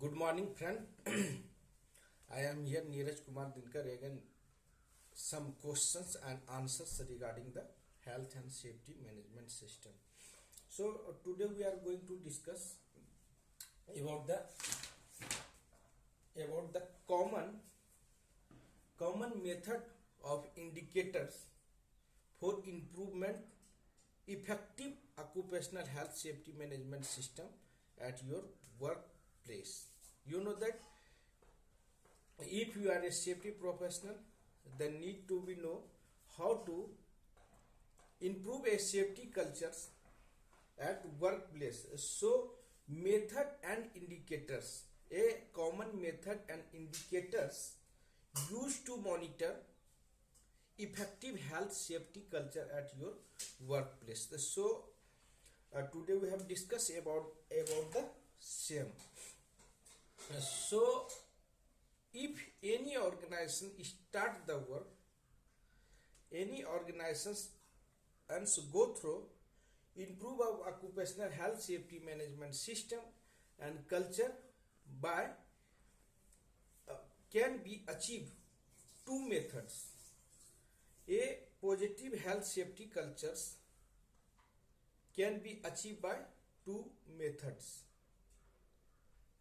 Good morning, friend. I am here, Neeraj Kumar Dinkar. Again, some questions and answers regarding the health and safety management system. So today we are going to discuss about the common method of indicators for improvement effective occupational health safety management system at your workplace. You know that if you are a safety professional, then need to be know how to improve a safety cultures at workplace. So method and indicators, a common method and indicators used to monitor effective health safety culture at your workplace. So today we have discussed about the same. So if any organization start the work, any organizations and go through improve our occupational health safety management system and culture by can be achieved two methods. A positive health safety cultures can be achieved by two methods.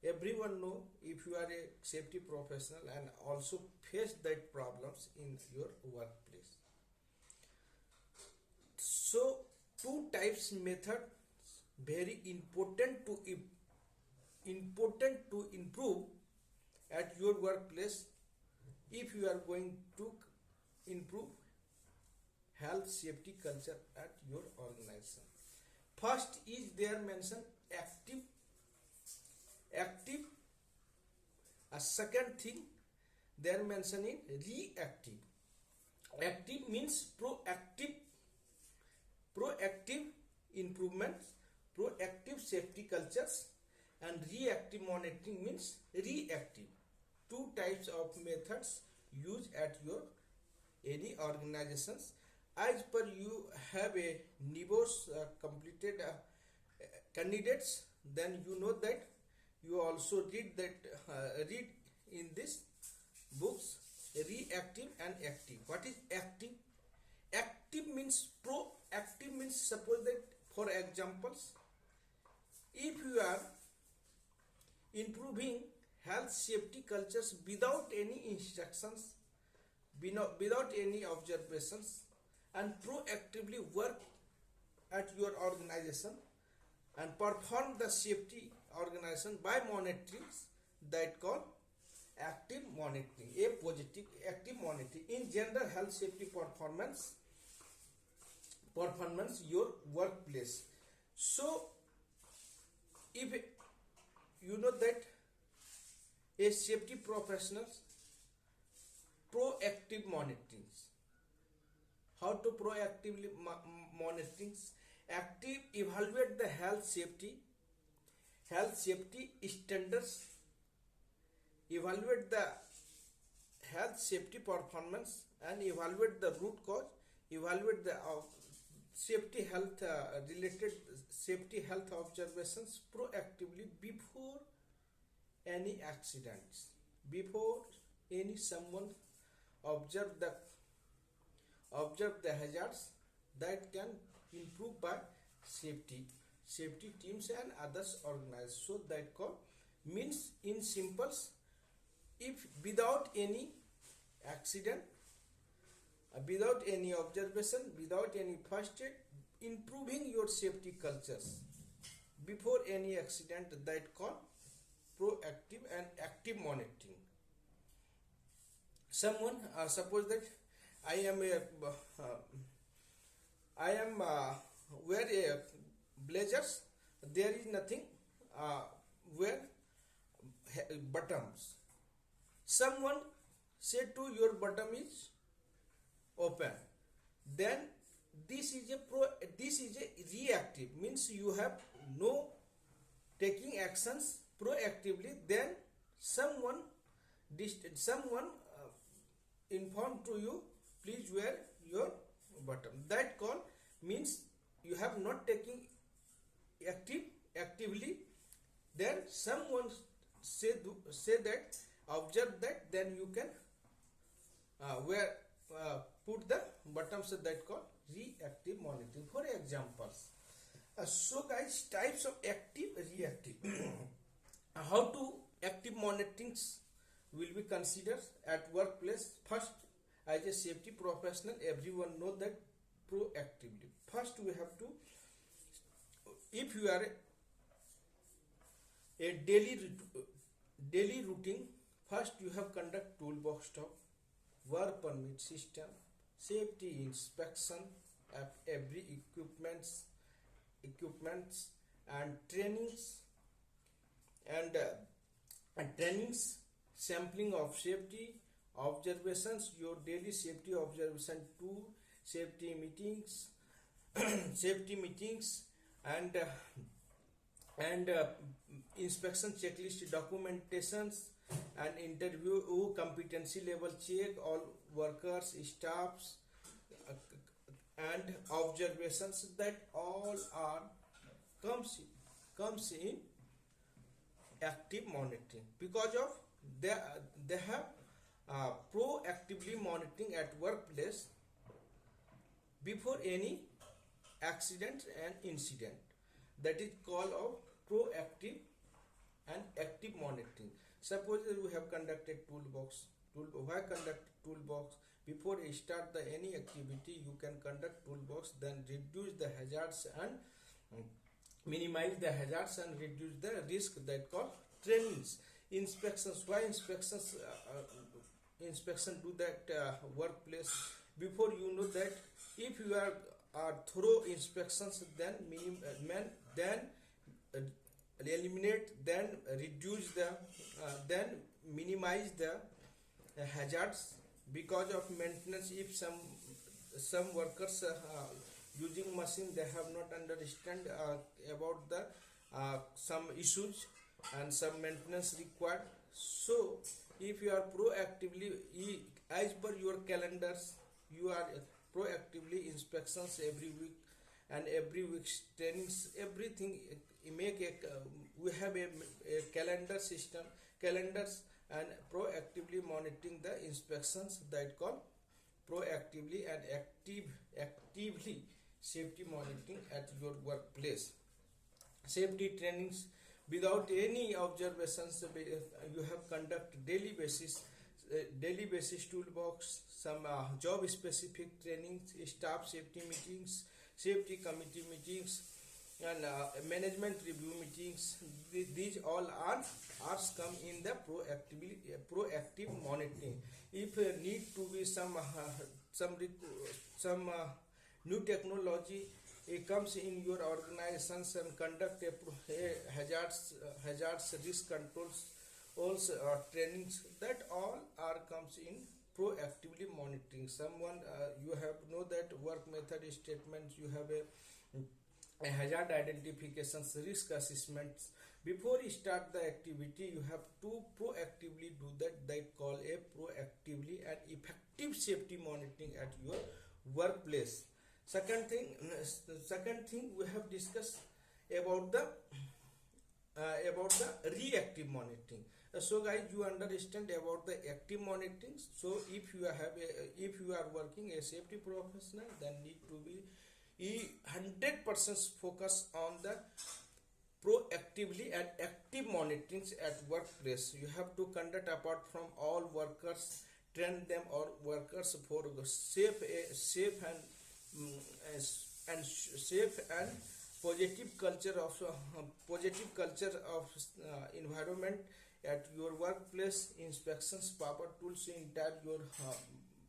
Everyone know if you are a safety professional and also face that problems in your workplace. So two types methods very important to improve at your workplace if you are going to improve health safety culture at your organization. First is there mentioned active. A second thing they are mentioning reactive. Active means proactive improvements, proactive safety cultures, and reactive monitoring means reactive. Two types of methods used at your any organizations. As per you have a NIBOS completed candidates, then you know that you also read in this books reactive and active. What is active? Active means proactive means suppose that for examples, if you are improving health safety cultures without any instructions, without any observations, and proactively work at your organization and perform the safety organization by monitoring, that called active monitoring. A positive active monitoring in general health safety performance your workplace. So if you know that a safety professionals proactive monitoring, how to proactively monitoring, active evaluate the health safety standards, evaluate the health safety performance, and evaluate the root cause, evaluate the safety health related safety health observations proactively before any accidents, before any someone observe the hazards that can improve by safety teams and others organized. So that call means in simples, if without any accident, without any observation, without any first aid, improving your safety cultures before any accident, that call proactive and active monitoring. Someone suppose that I am wear a blazers, there is nothing wear bottoms. Someone say to your bottom is open, then this is a reactive means you have no taking actions proactively, then someone inform to you, please wear your bottom. That call means you have not taken actively, then say that, observe that, then you can where put the buttons that called reactive monitoring. For examples, so guys, types of active, reactive. How to active monitorings will be considered at workplace. First, as a safety professional, everyone know that proactively. First, we have to, if you are a daily routine, first you have conduct toolbox talk, work permit system, safety inspection of every equipments and trainings and trainings, sampling of safety observations, your daily safety observation tool, safety meetings, safety meetings, and inspection checklist documentations, and interview competency level check all workers, staffs, and observations. That all are comes in active monitoring, because of they have proactively monitoring at workplace before any accident and incident. That is called of proactive and active monitoring. Suppose we have conducted why conduct toolbox? Before you start any activity, you can conduct toolbox, then reduce the hazards and minimize the hazards and reduce the risk. That called trainings. Inspections. Why inspections? Inspection do that workplace before, you know that if you are thorough inspections, then eliminate, then reduce the then minimize the hazards. Because of maintenance, if some workers using machine, they have not understand about the some issues and some maintenance required. So if you are proactively, as per your calendars, you are proactively inspections every week, and every week's trainings, everything. We have a calendar system, calendars, and proactively monitoring the inspections. That called proactively and actively safety monitoring at your workplace. Safety trainings, without any observations, you have conduct daily basis toolbox, some job specific trainings, staff safety meetings, safety committee meetings, and management review meetings. These all are come in the proactive monitoring. If need to be some new technology, it comes in your organizations, and conduct a hazards risk controls also trainings. That all are comes in proactively monitoring. Someone you have know that work method statements, you have a hazard identifications, risk assessments. Before you start the activity, you have to proactively do that. They call a proactively and effective safety monitoring at your workplace. Second thing we have discussed about the reactive monitoring. So guys, you understand about the active monitoring. So if you are working a safety professional, then need to be 100% focus on the proactively and active monitorings at workplace. You have to conduct, apart from all workers, train them or workers for safe and positive culture of environment at your workplace. Inspections, power tools, entire your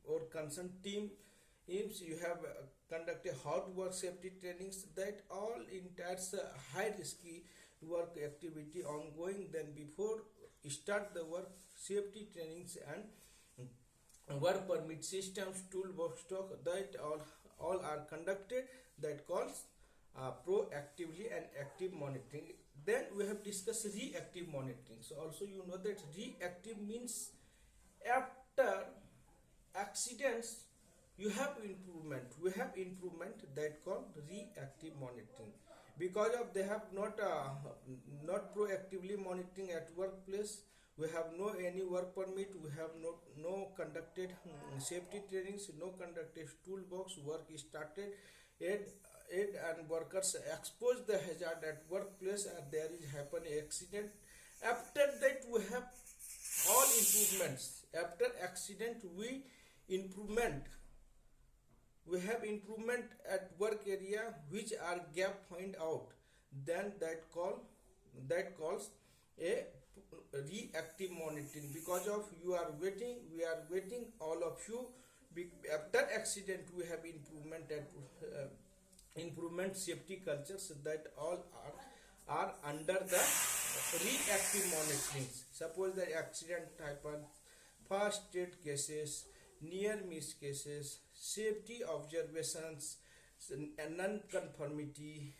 or concerned team. If you have conducted hot work safety trainings, that all entire high risky work activity ongoing. Then before start the work safety trainings and work permit systems, toolbox stock, that all are conducted. That calls proactively and active monitoring. Then we have discussed reactive monitoring. So also you know that reactive means after accidents you have improvement. We have improvement, that called reactive monitoring. because of they have not proactively monitoring at workplace. We have no any work permit, we have no conducted safety trainings, no conducted toolbox. Work is started, aid and workers expose the hazard at workplace, and there is happen accident. After that we have all improvements. After accident improvement we have improvement at work area which are gap find out, then that calls a reactive monitoring. Because of you are waiting, we are waiting all of you. After accident we have improvement at improvement safety cultures, that all are under the reactive monitoring. Suppose the accident happen, first aid cases, near miss cases, safety observations, non-conformity,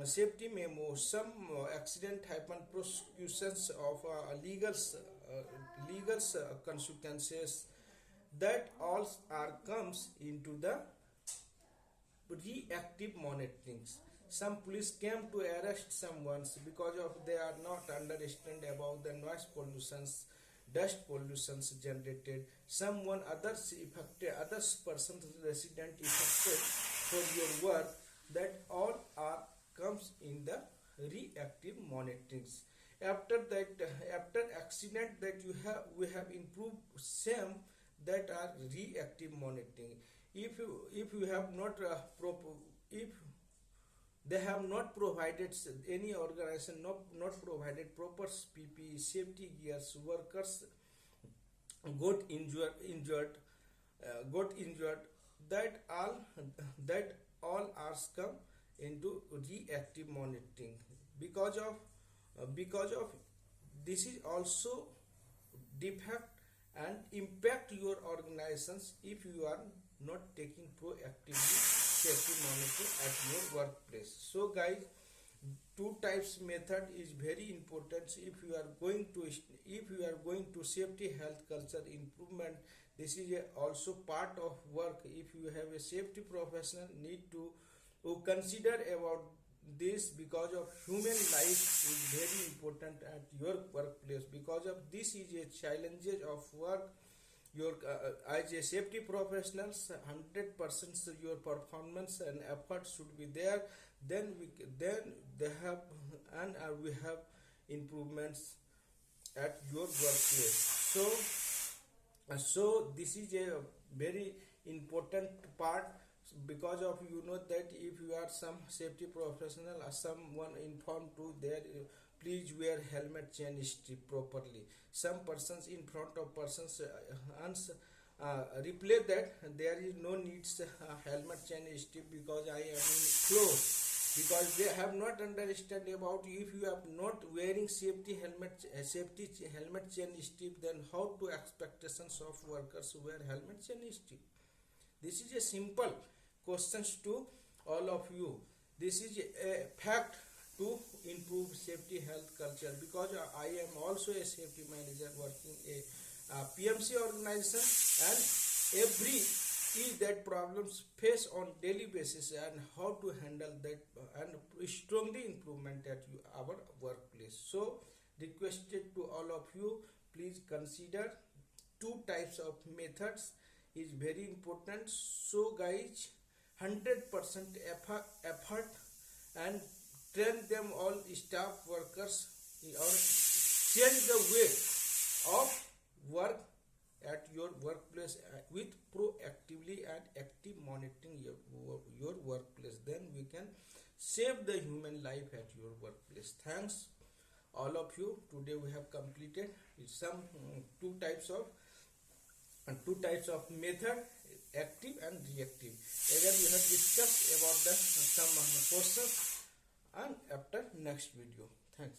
safety memo, some accident happen, prosecutions of legal consequences. That all are comes into the reactive monitoring. Some police came to arrest someone because of they are not understand about the noise pollutions, dust pollutions generated. Someone others affected, others persons resident affected for your work. That all are comes in the reactive monitoring. After that, after accident that we have improved same, that are reactive monitoring. If you have not if they have not provided, any organization not provided proper PPE safety gears, workers got injured, that all are come into reactive monitoring. Because of this is also defect and impact your organizations if you are not taking proactively safety monitoring at your workplace. So guys, two types method is very important. If you are going to safety health culture improvement, this is also part of work. If you have a safety professional, need to consider about this, because of human life is very important at your workplace. Because of this is a challenges of work. Your as a safety professionals, 100% your performance and effort should be there. Then they have and we have improvements at your workplace. So this is a very important part. Because of that if you are some safety professional or someone informed to there, please wear helmet chain strip properly. Some persons in front of persons replay that there is no needs helmet chain strip because I am in close, because they have not understand about if you are not wearing safety helmet chain strip, then how to expectations of workers wear helmet chain strip. This is a simple questions to all of you. This is a fact to improve safety health culture. Because I am also a safety manager working a PMC organization, and every that problems face on daily basis and how to handle that and strongly improvement at our workplace. So requested to all of you, please consider two types of methods is very important. So guys, 100% effort and train them all staff workers or change the way of work at your workplace with proactively and active monitoring your workplace. Then we can save the human life at your workplace. Thanks all of you. Today we have completed some two types of method, active and reactive. Again we have discussed about the some questions and after next video. Thanks.